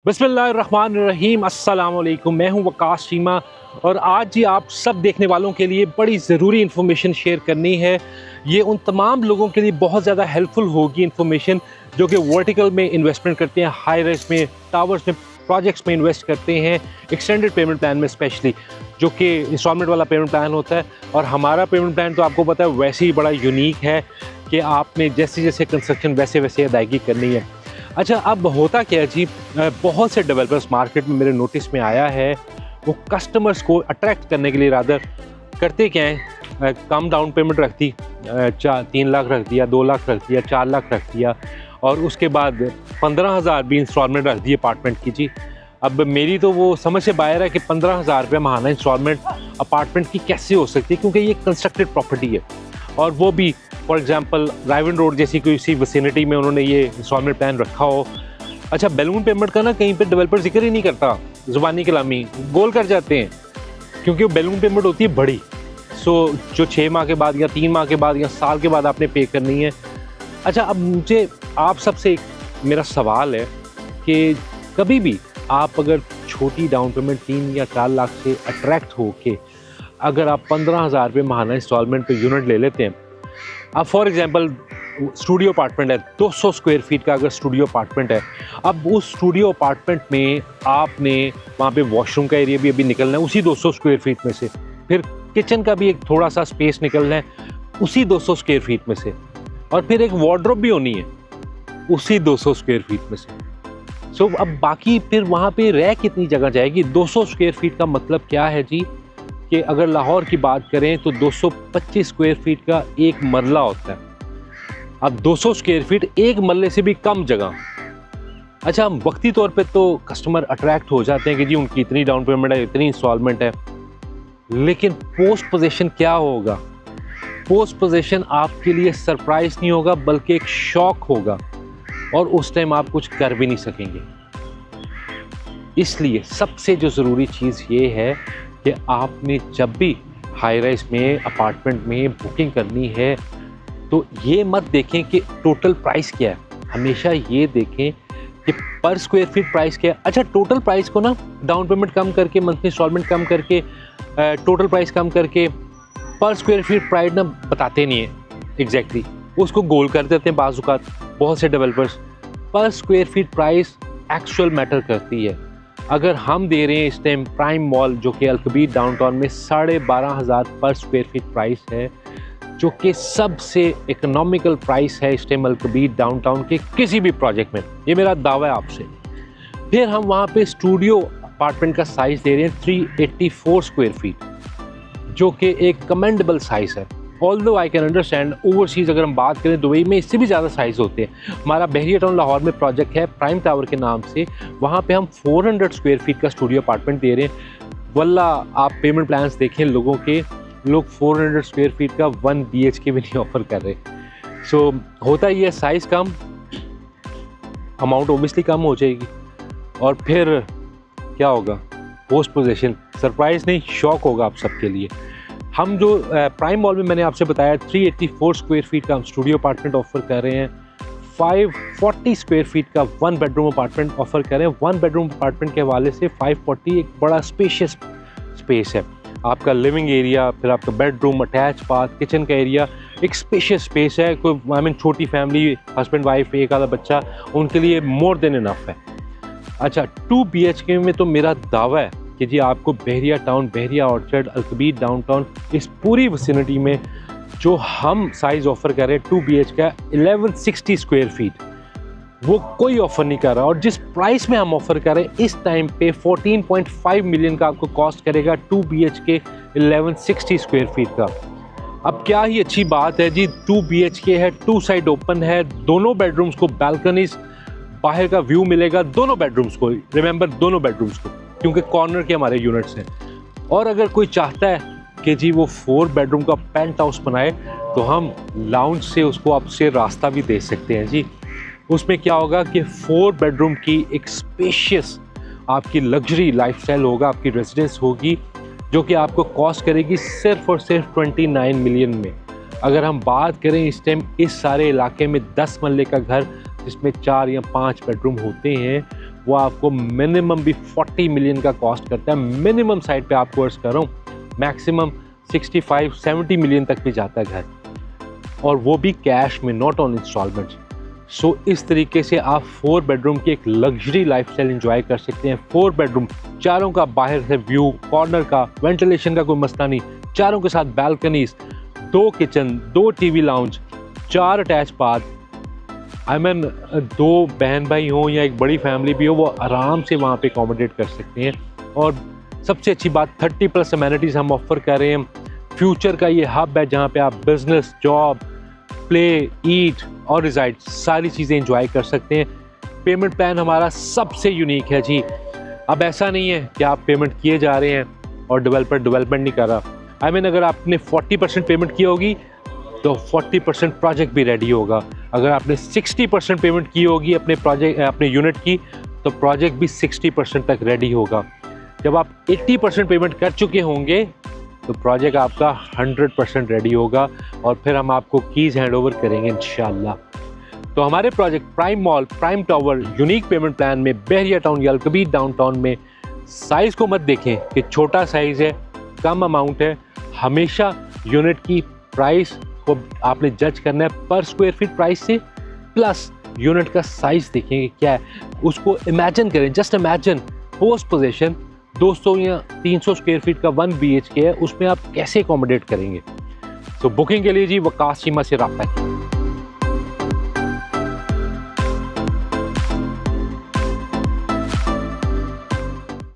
बिस्मिल्लाहिर्रहमानिर्रहीम, अस्सलाम वालेकुम। मैं हूं वकास शीमा और आज जी आप सब देखने वालों के लिए बड़ी ज़रूरी इन्फॉर्मेशन शेयर करनी है। ये उन तमाम लोगों के लिए बहुत ज़्यादा हेल्पफुल होगी इन्फॉर्मेशन जो कि वर्टिकल में इन्वेस्टमेंट करते हैं, हाई राइज में, टावर्स में, प्रोजेक्ट्स में इन्वेस्ट करते हैं, एक्सटेंडेड पेमेंट प्लान में स्पेशली, जो कि इंस्टॉलमेंट वाला पेमेंट प्लान होता है। और हमारा पेमेंट प्लान तो आपको पता है वैसे ही बड़ा यूनिक है कि आपने जैसे जैसे कंस्ट्रक्शन वैसे वैसे अदायगी करनी है। अच्छा, अब होता क्या है जी, बहुत से डेवलपर्स मार्केट में मेरे नोटिस में आया है, वो कस्टमर्स को अट्रैक्ट करने के लिए रादर करते क्या हैं, कम डाउन पेमेंट रख दी, 3 लाख रख दिया, 2 लाख रख दिया, 4 लाख रख दिया और उसके बाद 15,000 भी इंस्टॉलमेंट रख दी अपार्टमेंट की जी। अब मेरी तो वो समझ से बाहर है कि 15,000 रुपये महाना इंस्टॉलमेंट अपार्टमेंट की कैसे हो सकती है, क्योंकि ये कंस्ट्रक्टेड प्रॉपर्टी है और वो भी फॉर एग्जांपल राइवन रोड जैसी किसी विसिनिटी में उन्होंने ये इंस्टॉलमेंट प्लान रखा हो। अच्छा, बैलून पेमेंट का ना कहीं पे डेवलपर जिक्र ही नहीं करता, ज़ुबानी कलामी गोल कर जाते हैं, क्योंकि वो बैलून पेमेंट होती है बड़ी। सो जो 6 माह के बाद या 3 माह के बाद या साल के बाद आपने पे करनी है। अच्छा, अब मुझे आप सबसे एक मेरा सवाल है कि कभी भी आप अगर छोटी डाउन पेमेंट 3 या 4 लाख से अट्रैक्ट हो के अगर आप 15,000 रुपये महाना इंस्टॉलमेंट पे यूनिट ले लेते हैं, अब फॉर एग्जांपल स्टूडियो अपार्टमेंट है, 200 स्क्वायर फीट का अगर स्टूडियो अपार्टमेंट है, अब उस स्टूडियो अपार्टमेंट में आपने वहाँ पे वॉशरूम का एरिया भी अभी निकलना है उसी 200 स्क्वायर फीट में से, फिर किचन का भी एक थोड़ा सा स्पेस निकलना है उसी 200 स्क्वायर फीट में से, और फिर एक वार्डरोब भी होनी है उसी 200 स्क्वायर फीट में से। सो अब बाकी फिर वहाँ पे रह कितनी जगह जाएगी? 200 स्क्वायर फीट का मतलब क्या है जी कि अगर लाहौर की बात करें तो 225 स्क्वायर फीट का एक मरला होता है। अब 200 स्क्वायर फीट एक मरले से भी कम जगह। अच्छा, वक्ती तौर पे तो कस्टमर अट्रैक्ट हो जाते हैं कि जी उनकी इतनी डाउन पेमेंट है, इतनी इंस्टॉलमेंट है, लेकिन पोस्ट पोजीशन क्या होगा? पोस्ट पोजीशन आपके लिए सरप्राइज नहीं होगा बल्कि एक शॉक होगा और उस टाइम आप कुछ कर भी नहीं सकेंगे। इसलिए सबसे जो ज़रूरी चीज़ ये है कि आपने जब भी हाई राइज में, अपार्टमेंट में बुकिंग करनी है तो ये मत देखें कि टोटल प्राइस क्या है, हमेशा ये देखें कि पर स्क्वायर फीट प्राइस क्या है। अच्छा, टोटल प्राइस को ना डाउन पेमेंट कम करके, मंथली इंस्टॉलमेंट कम करके, टोटल प्राइस कम करके पर स्क्वायर फीट प्राइस ना बताते नहीं है एग्जैक्टली, उसको गोल कर देते हैं बाज़-औक़ात बहुत से डेवलपर्स। पर square feet price actual matter करती है। अगर हम दे रहे हैं इस टाइम प्राइम मॉल जो कि अल-कबीर डाउनटाउन में 12,500 पर स्क्वायर फीट प्राइस है, जो कि सबसे इकोनॉमिकल प्राइस है इस टाइम अल-कबीर डाउनटाउन के किसी भी प्रोजेक्ट में, ये मेरा दावा है आपसे। फिर हम वहाँ पे स्टूडियो अपार्टमेंट का साइज़ दे रहे हैं 384 स्क्वायर फीट, जो कि एक कमेंडेबल साइज़ है। Although I can understand overseas अगर हम बात करें दुबई में इससे भी ज़्यादा साइज़ होते हैं। हमारा बहरिया टाउन लाहौर में प्रोजेक्ट है प्राइम टावर के नाम से, वहाँ पे हम 400 स्क्वायर फीट का स्टूडियो अपार्टमेंट दे रहे हैं। वल्ला आप पेमेंट प्लान्स देखें लोगों के, लोग 400 स्क्वायर फीट का 1 BHK भी नहीं ऑफर कर रहे। सो होता ही है, साइज़ कम, अमाउंट ओबियसली कम हो जाएगी और फिर क्या होगा? पोस्ट पोजीशन सरप्राइज़ नहीं, शॉक होगा आप सबके लिए। हम जो प्राइम मॉल में मैंने आपसे बताया 384 स्क्वायर फीट का हम स्टूडियो अपार्टमेंट ऑफर कर रहे हैं, 540 स्क्वायर फीट का 1 बेडरूम अपार्टमेंट ऑफर कर रहे हैं। 1 बेडरूम अपार्टमेंट के हवाले से 540 एक बड़ा स्पेशियस स्पेस है, आपका लिविंग एरिया, फिर आपका बेडरूम, अटैच बाथ, किचन का एरिया, एक स्पेशियस स्पेस है। कोई आई मीन छोटी फैमिली, हस्बैंड वाइफ, एक आधा बच्चा, उनके लिए मोर देन इनफ है। अच्छा, 2 BHK में तो मेरा दावा है कि जी आपको बहरिया टाउन, बहरिया ऑर्चर्ड, अल-कबीर डाउनटाउन, इस पूरी विसिनिटी में जो हम साइज़ ऑफ़र कर रहे हैं 2 BHK का 1160 स्क्वायर फीट, वो कोई ऑफ़र नहीं कर रहा। और जिस प्राइस में हम ऑफ़र कर रहे हैं इस टाइम पे 14.5 मिलियन का आपको कॉस्ट करेगा 2 BHK 1160 स्क्वायर फीट का। अब क्या ही अच्छी बात है जी, 2 BHK है, 2 साइड ओपन है, दोनों बेडरूम्स को बैल्कनीज, बाहर का व्यू मिलेगा दोनों बेडरूम्स को, रिमेंबर दोनों बेडरूम्स को, क्योंकि कॉर्नर के हमारे यूनिट्स हैं। और अगर कोई चाहता है कि जी वो 4 बेडरूम का पेंट हाउस बनाए तो हम लाउंज से उसको आपसे रास्ता भी दे सकते हैं जी। उसमें क्या होगा कि 4 बेडरूम की एक स्पेशियस आपकी लग्जरी लाइफस्टाइल होगा, आपकी रेजिडेंस होगी, जो कि आपको कॉस्ट करेगी सिर्फ और सिर्फ 29 मिलियन में। अगर हम बात करें इस टाइम इस सारे इलाके में 10 मरले का घर जिसमें 4 या 5 बेडरूम होते हैं, वो आपको मिनिमम भी 40 मिलियन का कॉस्ट करता है। मिनिमम साइड पे आपको अर्ज कर रहा हूँ, मैक्सिमम 65-70 मिलियन तक भी जाता है घर, और वो भी कैश में, नॉट ऑन इंस्टॉलमेंट्स। सो इस तरीके से आप 4 बेडरूम की एक लग्जरी लाइफस्टाइल एंजॉय कर सकते हैं। 4 बेडरूम, चारों का बाहर से व्यू, कॉर्नर का, वेंटिलेशन का कोई मसला नहीं, चारों के साथ balconies, 2 kitchen, 2 TV lounge, 4 attach bath. I mean 2 बहन भाई हों या एक बड़ी फैमिली भी हो, वो आराम से वहाँ पे अकोमोडेट कर सकते हैं। और सबसे अच्छी बात, 30+ अमेनिटीज़ हम ऑफर कर रहे हैं। फ्यूचर का ये हब है जहाँ पे आप बिजनेस, जॉब, प्ले, ईट और रिजाइड सारी चीज़ें एंजॉय कर सकते हैं। पेमेंट प्लान हमारा सबसे यूनिक है जी। अब ऐसा नहीं है कि आप पेमेंट किए जा रहे हैं और डेवलपर डेवलपमेंट नहीं कर रहा। आई मीन अगर आपने 40% पेमेंट की होगी तो 40% प्रोजेक्ट भी रेडी होगा। अगर आपने 60% पेमेंट की होगी अपने यूनिट की, तो प्रोजेक्ट भी 60% तक रेडी होगा। जब आप 80% पेमेंट कर चुके होंगे तो प्रोजेक्ट आपका 100% रेडी होगा, और फिर हम आपको कीज़ हैंड ओवर करेंगे इंशाल्लाह। तो हमारे project prime mall, prime tower, unique payment plan में बहरिया टाउन या कबीर डाउनटाउन में, साइज़ को मत देखें कि छोटा साइज़ है, कम अमाउंट है। हमेशा यूनिट की प्राइस को आपने जज करना है पर स्क्वायर फीट प्राइस से, प्लस यूनिट का साइज़ देखेंगे क्या है, उसको इमेजिन करें। जस्ट इमेजिन पोस्ट पोजीशन 200 या 300 स्क्वायर फीट का 1 BHK है, उसमें आप कैसे अकोमोडेट करेंगे। तो बुकिंग के लिए जी वकास चीमा से रब्ता है।